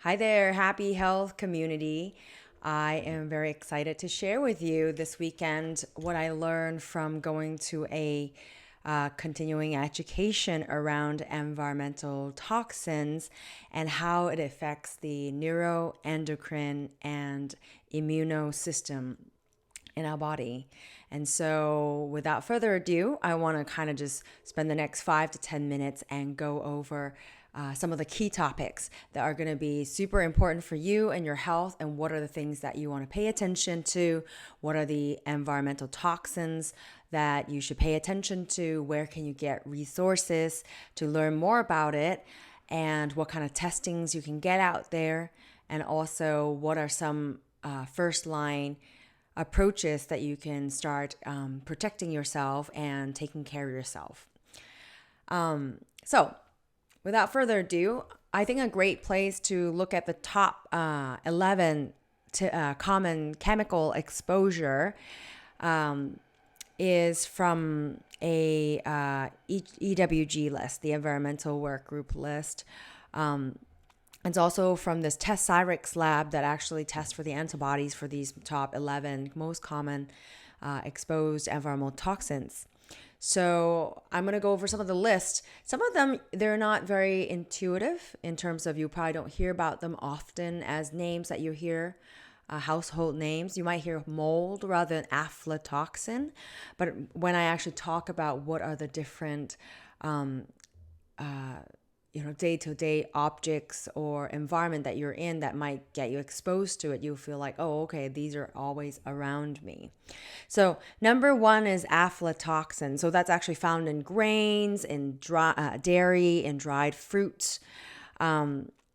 Hi there, happy health community. I am very excited to share with you this weekend what I learned from going to a continuing education around environmental toxins and how it affects the neuroendocrine and immunosystem in our body. And so, without further ado, I want to kind of just spend the next 5 to 10 minutes and go over some of the key topics that are going to be super important for you and your health, and what are the things that you want to pay attention to. What are the environmental toxins that you should pay attention to? Where can you get resources to learn more about it? And what kind of testings you can get out there? And also, what are some first line approaches that you can start protecting yourself and taking care of yourself. So, without further ado, I think a great place to look at the top 11 common chemical exposure is from a EWG list, the Environmental Work Group list. It's also from this Test Cyrix lab that actually tests for the antibodies for these top 11 most common exposed environmental toxins. So I'm going to go over some of the list. Some of them, they're not very intuitive in terms of you probably don't hear about them often as names that you hear, household names. You might hear mold rather than aflatoxin. But when I actually talk about what are the different day-to-day objects or environment that you're in that might get you exposed to it, you feel like, oh, okay, these are always around me. So number one is aflatoxin. So that's actually found in grains, in dairy, in dried fruits.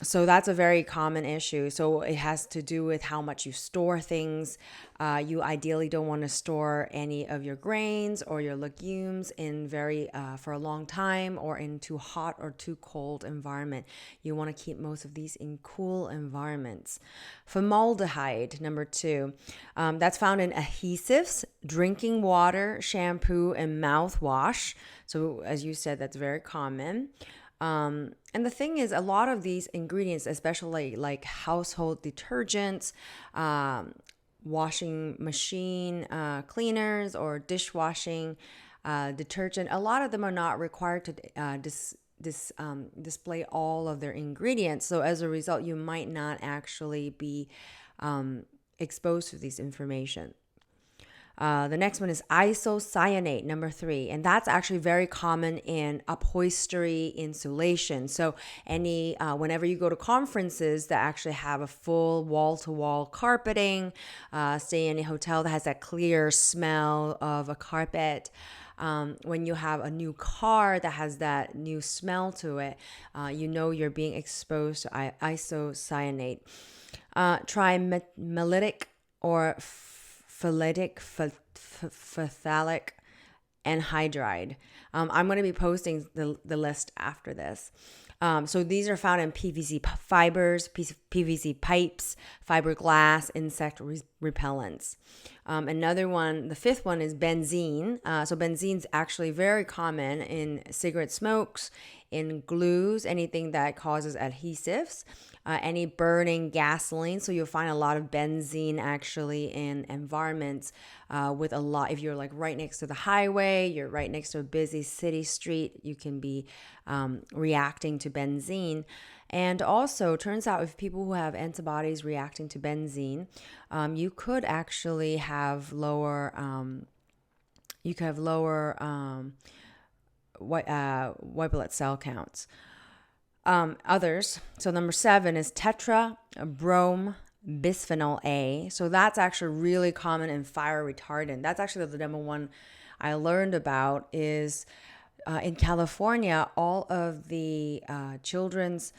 So that's a very common issue. So it has to do with how much you store things. You ideally don't want to store any of your grains or your legumes in for a long time or in too hot or too cold environment. You want to keep most of these in cool environments. Formaldehyde, number two, that's found in adhesives, drinking water, shampoo, and mouthwash. So as you said, that's very common. And the thing is, a lot of these ingredients, especially like household detergents, washing machine cleaners, or dishwashing detergent, a lot of them are not required to display all of their ingredients. So as a result, you might not actually be exposed to this information. The next one is isocyanate, number three, and that's actually very common in upholstery insulation. So whenever you go to conferences that actually have a full wall-to-wall carpeting, stay in a hotel that has that clear smell of a carpet, when you have a new car that has that new smell to it, you're being exposed to isocyanate. Trimethyltic or phthalic anhydride. I'm going to be posting the list after this. So these are found in PVC fibers, PVC pipes, fiberglass, insect repellents. Another one, the fifth one, is benzene. So benzene's actually very common in cigarette smokes, in glues, anything that causes adhesives, any burning gasoline. So you'll find a lot of benzene actually in environments with a lot. If you're like right next to the highway, you're right next to a busy city street, you can be reacting to benzene. And also, turns out if people who have antibodies reacting to benzene, you could actually have lower white blood cell counts. Others. So number 7 is tetrabrom bisphenol A. So that's actually really common in fire retardant. That's actually the number one I learned about is in California, all of the children's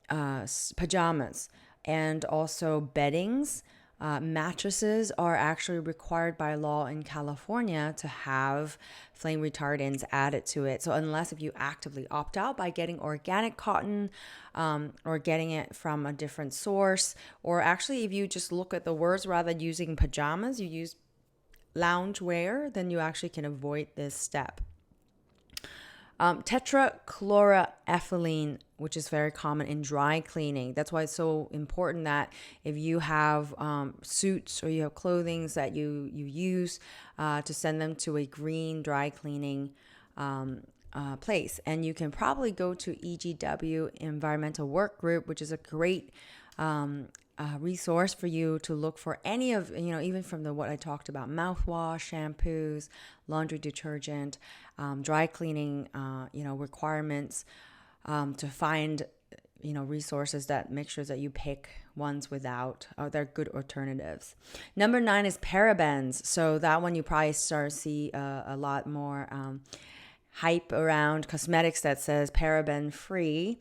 pajamas and also beddings, mattresses are actually required by law in California to have flame retardants added to it. So unless if you actively opt out by getting organic cotton or getting it from a different source, or actually if you just look at the words rather than using pajamas, you use lounge wear, then you actually can avoid this step. Tetrachloroethylene, which is very common in dry cleaning. That's why it's so important that if you have suits or you have clothing that you use to send them to a green dry cleaning place. And you can probably go to EGW Environmental Work Group, which is a great resource for you to look for any of, even from what I talked about, mouthwash, shampoos, laundry detergent, dry cleaning, requirements, to find, resources that make sure that you pick ones without, they're good alternatives. Number 9 is parabens. So that one you probably start to see a lot more hype around cosmetics that says paraben free.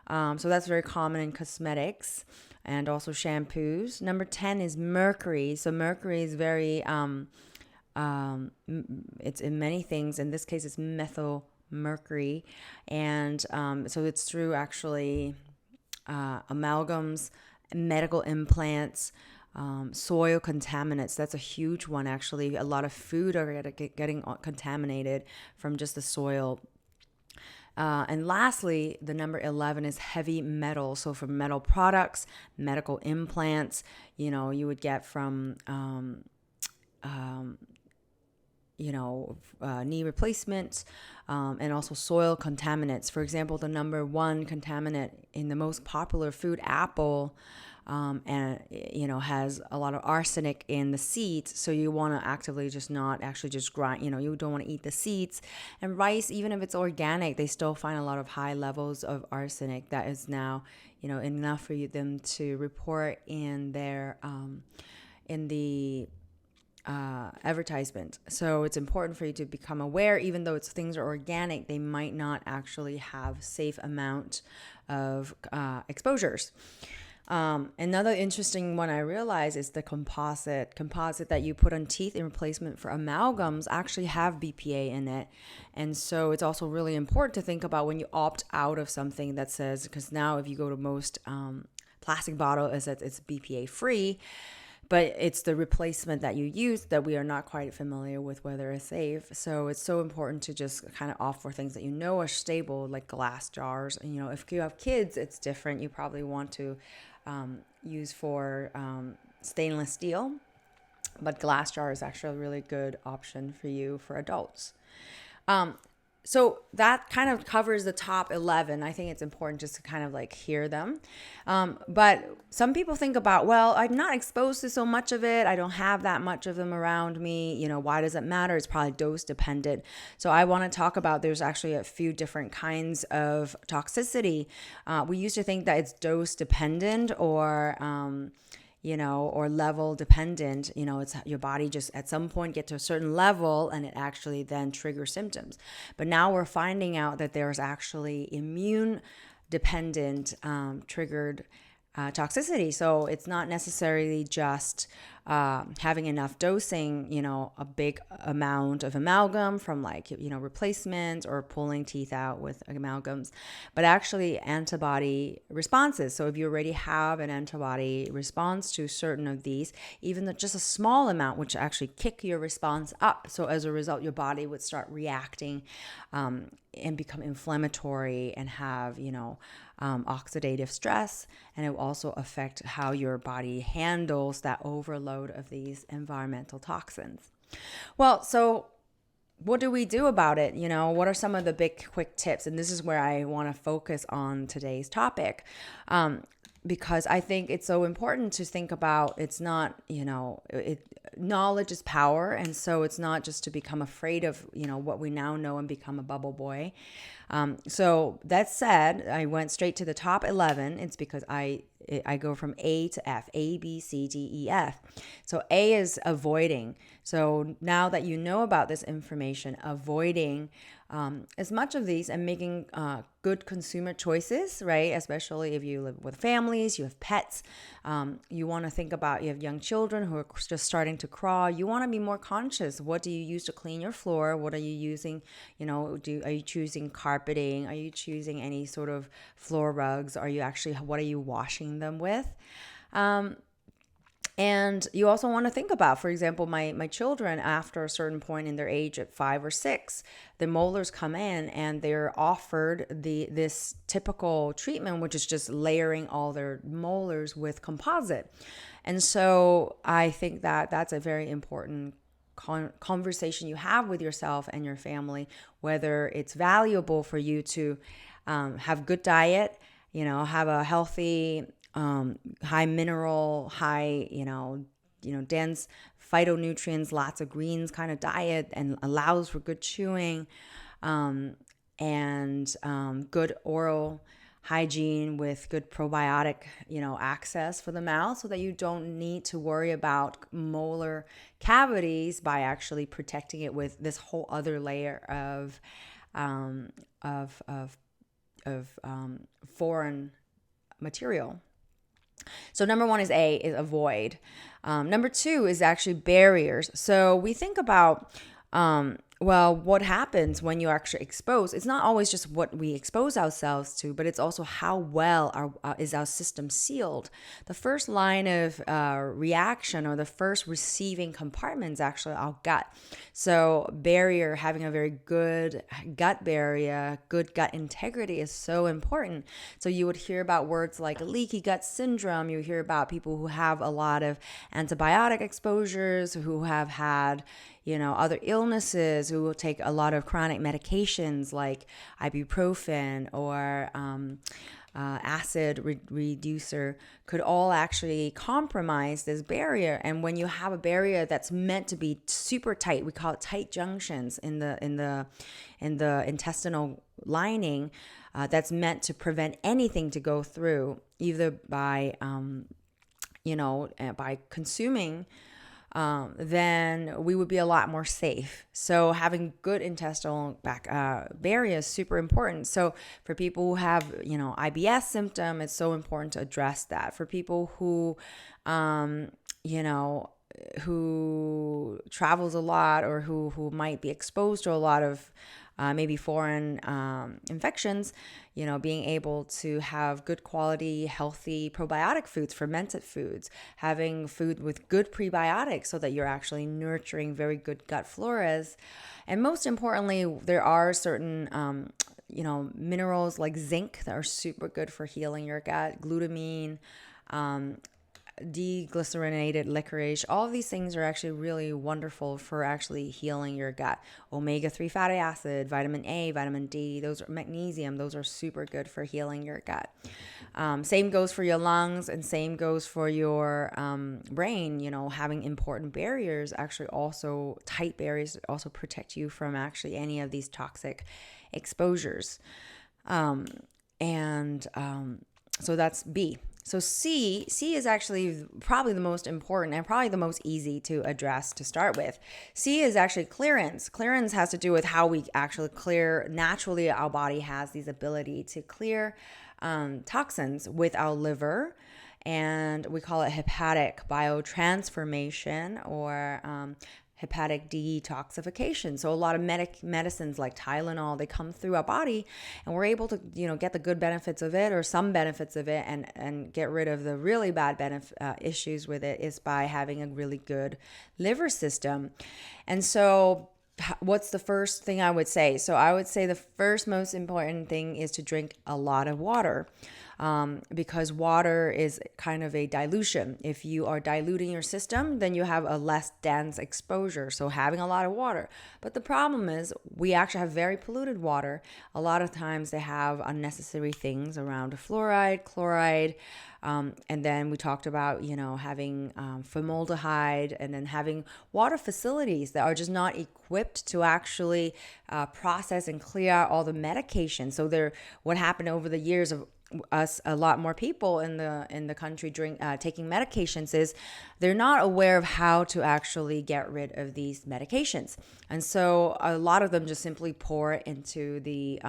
So that's very common in cosmetics and also shampoos. Number 10 is mercury. So mercury is very, it's in many things. In this case, it's methyl mercury. And so it's through actually amalgams, medical implants, soil contaminants. That's a huge one, actually. A lot of food are getting contaminated from just the soil. And lastly, the number 11 is heavy metal. So for metal products, medical implants, you would get from, knee replacements, and also soil contaminants. For example, the number 1 contaminant in the most popular food, apple, has a lot of arsenic in the seeds. So you want to actively just not actually just grind, you don't want to eat the seeds. And rice, even if it's organic, they still find a lot of high levels of arsenic that is now, enough for them to report in their, in the advertisement. So it's important for you to become aware, even though things are organic, they might not actually have safe amount of exposures. Another interesting one I realized is the composite that you put on teeth in replacement for amalgams actually have BPA in it. And so it's also really important to think about when you opt out of something that says, because now if you go to most plastic bottle is that it's BPA free, but it's the replacement that you use that we are not quite familiar with whether it's safe. So it's so important to just kind of opt for things that are stable, like glass jars. And, if you have kids, it's different. You probably want to use for stainless steel, but glass jar is actually a really good option for you for adults. So that kind of covers the top 11. I think it's important just to kind of hear them. But some people think about, well, I'm not exposed to so much of it. I don't have that much of them around me. Why does it matter? It's probably dose dependent. So I want to talk about, there's actually a few different kinds of toxicity. We used to think that it's dose dependent or level dependent. It's your body just at some point get to a certain level and it actually then triggers symptoms. But now we're finding out that there's actually immune dependent triggered toxicity. So it's not necessarily just having enough dosing, a big amount of amalgam from replacements or pulling teeth out with amalgams, but actually antibody responses. So if you already have an antibody response to certain of these, even just a small amount, which actually kick your response up. So as a result, your body would start reacting and become inflammatory and have, oxidative stress. And it will also affect how your body handles that overload of these environmental toxins. Well, so what do we do about it? What are some of the big quick tips? And this is where I want to focus on today's topic. Because I think it's so important to think about, it's not, knowledge is power. And so it's not just to become afraid of, what we now know and become a bubble boy. So that said, I went straight to the top 11. It's because I go from A to F, A, B, C, D, E, F. So A is avoiding. So now that you know about this information, avoiding as much of these and making good consumer choices, right? Especially if you live with families, you have pets, you want to think about, you have young children who are just starting to crawl. You want to be more conscious. What do you use to clean your floor? What are you using? Are you choosing carpeting? Are you choosing any sort of floor rugs? What are you washing them with? And you also want to think about, for example, my children, after a certain point in their age at 5 or 6, the molars come in and they're offered this typical treatment, which is just layering all their molars with composite. And so I think that that's a very important conversation you have with yourself and your family, whether it's valuable for you to have good diet, have a healthy, high mineral, high, dense phytonutrients, lots of greens kind of diet, and allows for good chewing, and good oral hygiene with good probiotic, access for the mouth, so that you don't need to worry about molar cavities by actually protecting it with this whole other layer of foreign material. So number one is avoid. Number two is actually barriers. So we think about, what happens when you actually expose? It's not always just what we expose ourselves to, but it's also how well is our system sealed. The first line of reaction, or the first receiving compartment, is actually our gut. So having a very good gut barrier, good gut integrity is so important. So you would hear about words like leaky gut syndrome. You hear about people who have a lot of antibiotic exposures, who have had other illnesses, who will take a lot of chronic medications like ibuprofen or acid reducer, could all actually compromise this barrier. And when you have a barrier that's meant to be super tight, we call it tight junctions in the intestinal lining, that's meant to prevent anything to go through, either by by consuming, then we would be a lot more safe. So having good intestinal barrier is super important. So for people who have, IBS symptom, it's so important to address that. For people who, who travels a lot, or who might be exposed to a lot of maybe foreign infections, being able to have good quality, healthy probiotic foods, fermented foods, having food with good prebiotics so that you're actually nurturing very good gut floras. And most importantly, there are certain minerals like zinc that are super good for healing your gut, glutamine, deglycerinated licorice. All of these things are actually really wonderful for actually healing your gut. Omega-3 fatty acid, vitamin A, vitamin D, those are magnesium. Those are super good for healing your gut. Same goes for your lungs, and same goes for your brain. Having important barriers, actually also tight barriers, also protect you from actually any of these toxic exposures. So that's B. So C is actually probably the most important and probably the most easy to address to start with. C is actually clearance. Clearance has to do with how we actually clear. Naturally, our body has this ability to clear toxins with our liver, and we call it hepatic biotransformation, or hepatic detoxification. So a lot of medicines like Tylenol, they come through our body, and we're able to, get the good benefits of it, or some benefits of it, and get rid of the really bad issues with it, is by having a really good liver system. And so what's the first thing I would say? So I would say the first most important thing is to drink a lot of water. Because water is kind of a dilution. If you are diluting your system, then you have a less dense exposure. So having a lot of water. But the problem is we actually have very polluted water. A lot of times they have unnecessary things around fluoride, chloride. And then we talked about, having formaldehyde, and then having water facilities that are just not equipped to actually process and clear out all the medication. So what happened over the years of a lot more people in the country taking medications is they're not aware of how to actually get rid of these medications, and so a lot of them just simply pour it into the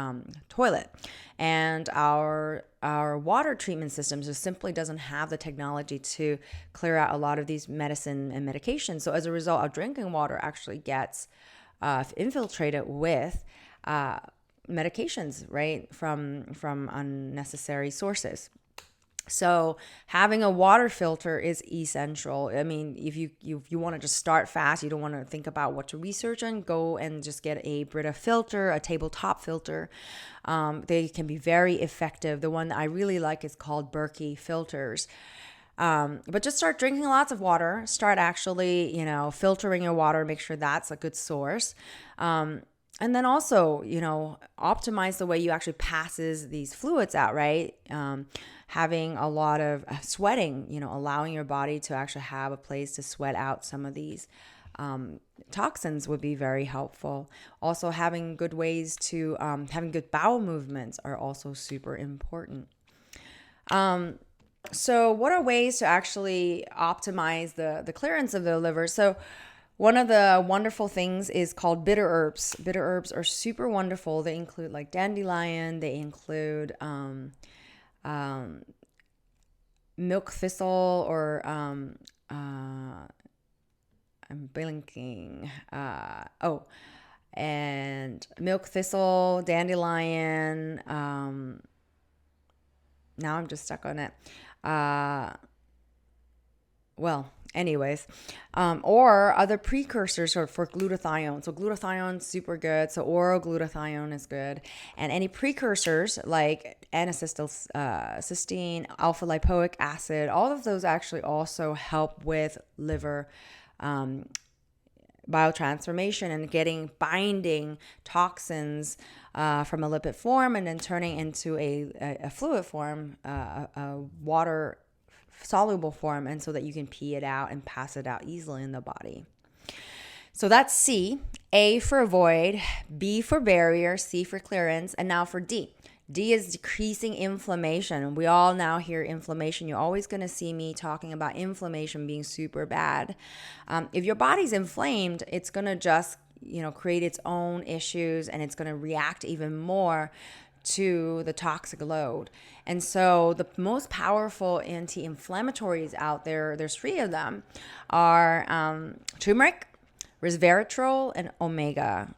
toilet. And our water treatment systems just simply doesn't have the technology to clear out a lot of these medicine and medications. So as a result, our drinking water actually gets infiltrated with medications, right, from unnecessary sources. So having a water filter is essential. I mean, if you want to just start fast, you don't want to think about what to research on, go and just get a Brita filter, a tabletop filter. They can be very effective. The one that I really like is called Berkey filters. But just start drinking lots of water. Start actually, filtering your water. Make sure that's a good source. And then also, optimize the way you actually passes these fluids out, right? Having a lot of sweating, allowing your body to actually have a place to sweat out some of these toxins would be very helpful. Also, having good ways to, having good bowel movements are also super important. So what are ways to actually optimize the clearance of the liver? So one of the wonderful things is called bitter herbs. Bitter herbs are super wonderful. They include like dandelion. They include milk thistle or I'm blinking. And milk thistle, dandelion. Now I'm just stuck on it. Anyways, or other precursors for glutathione. So glutathione is super good. So oral glutathione is good. And any precursors like N-acetylcysteine, alpha lipoic acid, all of those actually also help with liver biotransformation and getting binding toxins from a lipid form and then turning into a fluid form, a water soluble form, and so that you can pee it out and pass it out easily in the body. So that's C. A for avoid, B for barrier, C for clearance, and now for D. D is decreasing inflammation. We all now hear inflammation. You're always going to see me talking about inflammation being super bad. If your body's inflamed, it's going to just, create its own issues, and it's going to react even more to the toxic load. And so the most powerful anti-inflammatories out there, there's 3 of them, are turmeric, resveratrol, and omega.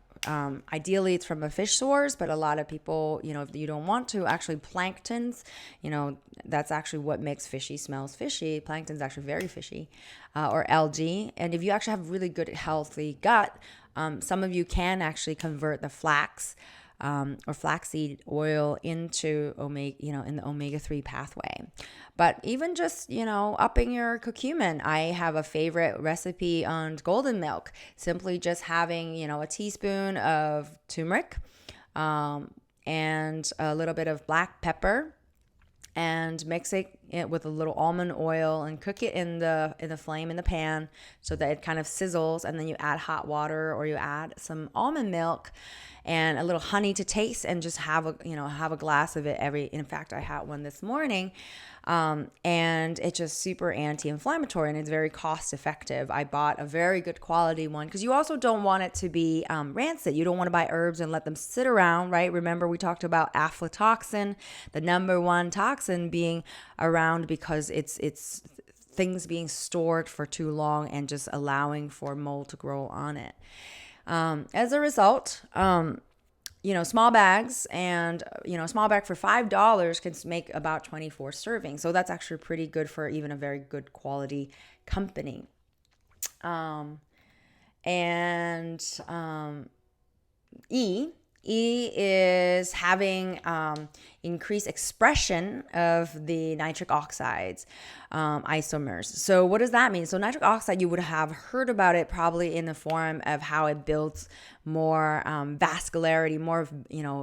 Ideally, it's from a fish source, but a lot of people, if you don't want to, actually planktons, that's actually what makes fishy smells fishy. Plankton's actually very fishy, or algae. And if you actually have really good, healthy gut, some of you can actually convert the flax or flaxseed oil into omega, in the omega-3 pathway. But even just, upping your curcumin. I have a favorite recipe on golden milk, simply just having, a teaspoon of turmeric and a little bit of black pepper, and mix it with a little almond oil and cook it in the flame in the pan so that it kind of sizzles, and then you add hot water or you add some almond milk and a little honey to taste, and just have a glass of it in fact, I had one this morning. And it's just super anti-inflammatory, and it's very cost effective. I bought a very good quality one because you also don't want it to be rancid. You don't want to buy herbs and let them sit around, right? Remember, we talked about aflatoxin, the number one toxin being around because it's things being stored for too long and just allowing for mold to grow on it. As a result, small bags, and, a small bag for $5 can make about 24 servings. So that's actually pretty good for even a very good quality company. E is having increased expression of the nitric oxides isomers. So what does that mean? So nitric oxide, you would have heard about it probably in the form of how it builds more vascularity, more,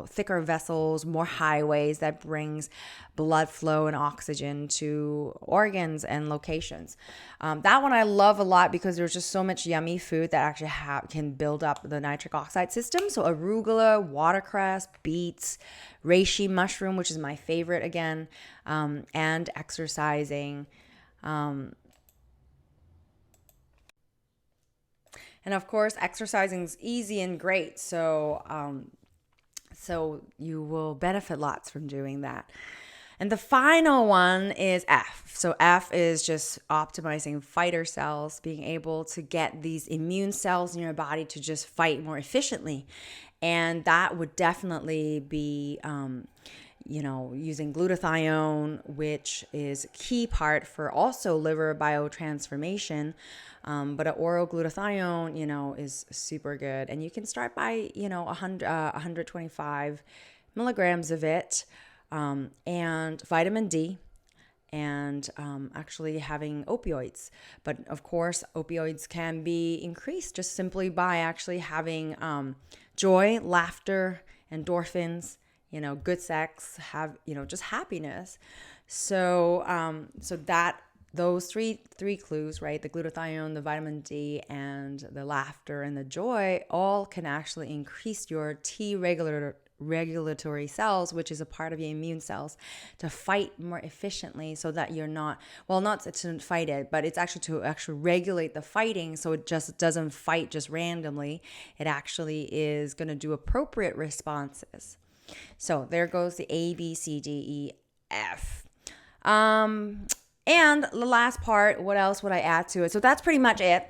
thicker vessels, more highways that brings blood flow and oxygen to organs and locations. That one I love a lot because there's just so much yummy food that actually can build up the nitric oxide system. So arugula, watercress, beets, reishi mushroom, which is my favorite again, and exercising. And of course, exercising is easy and great. So you will benefit lots from doing that. And the final one is F. So F is just optimizing fighter cells, being able to get these immune cells in your body to just fight more efficiently. And that would definitely be, using glutathione, which is a key part for also liver biotransformation. But an oral glutathione, is super good. And you can start by, 125 milligrams of it, and vitamin D, and actually having opioids. But of course, opioids can be increased just simply by actually having joy, laughter, endorphins, good sex, just happiness. So that those three clues, right? The glutathione, the vitamin D, and the laughter and the joy all can actually increase your T regulatory cells, which is a part of your immune cells, to fight more efficiently, so that you're not to fight it, but it's actually to actually regulate the fighting, so it just doesn't fight just randomly. It actually is going to do appropriate responses. So there goes the A, B, C, D, E, F. And the last part, what else would I add to it? So that's pretty much it.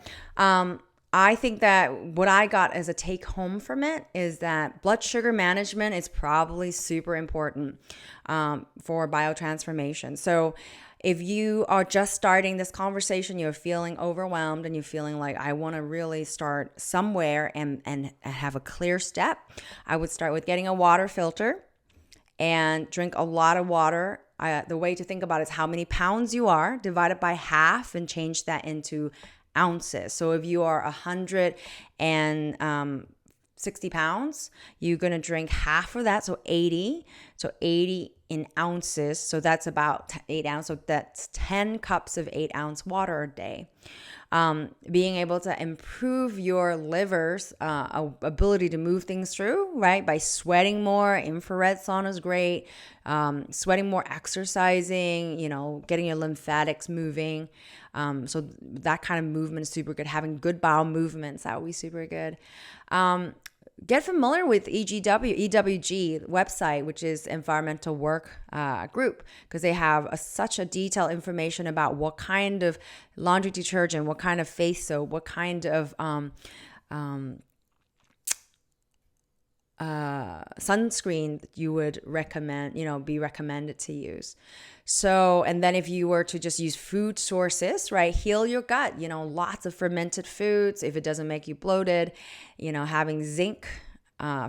I think that what I got as a take home from it is that blood sugar management is probably super important for biotransformation. So if you are just starting this conversation, you're feeling overwhelmed and you're feeling like, I want to really start somewhere and have a clear step, I would start with getting a water filter and drink a lot of water. The way to think about it is how many pounds you are, divided by half, and change that into ounces. So if you are 160 pounds, you're going to drink half of that, so 80. So 80 in ounces. So that's about 8 ounces. So that's 10 cups of 8-ounce water a day. Being able to improve your liver's ability to move things through, right? By sweating more. Infrared sauna is great. Sweating more, exercising, getting your lymphatics moving. So that kind of movement is super good. Having good bowel movements, that would be super good. Get familiar with EWG website, which is Environmental Work Group, because they have such a detailed information about what kind of laundry detergent, what kind of face soap, what kind of sunscreen that you would recommend, be recommended to use. So, and then if you were to just use food sources, right, heal your gut, lots of fermented foods, if it doesn't make you bloated, having zinc,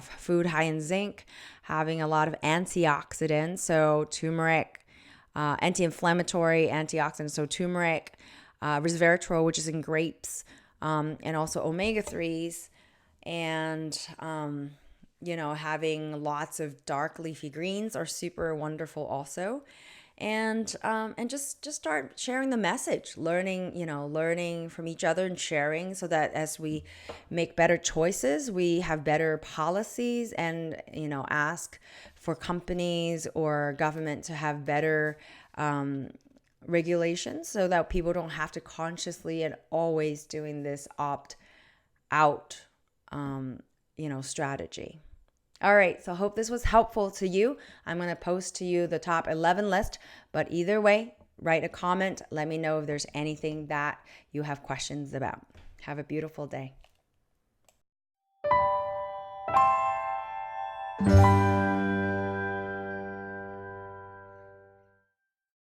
food high in zinc, having a lot of antioxidants, so turmeric, anti-inflammatory antioxidants, so turmeric, resveratrol, which is in grapes, and also omega-3s, and having lots of dark leafy greens are super wonderful also. And just start sharing the message, learning from each other and sharing, so that as we make better choices, we have better policies, and, ask for companies or government to have better regulations, so that people don't have to consciously and always doing this opt out, strategy. All right, so I hope this was helpful to you. I'm going to post to you the top 11 list, but either way, write a comment. Let me know if there's anything that you have questions about. Have a beautiful day.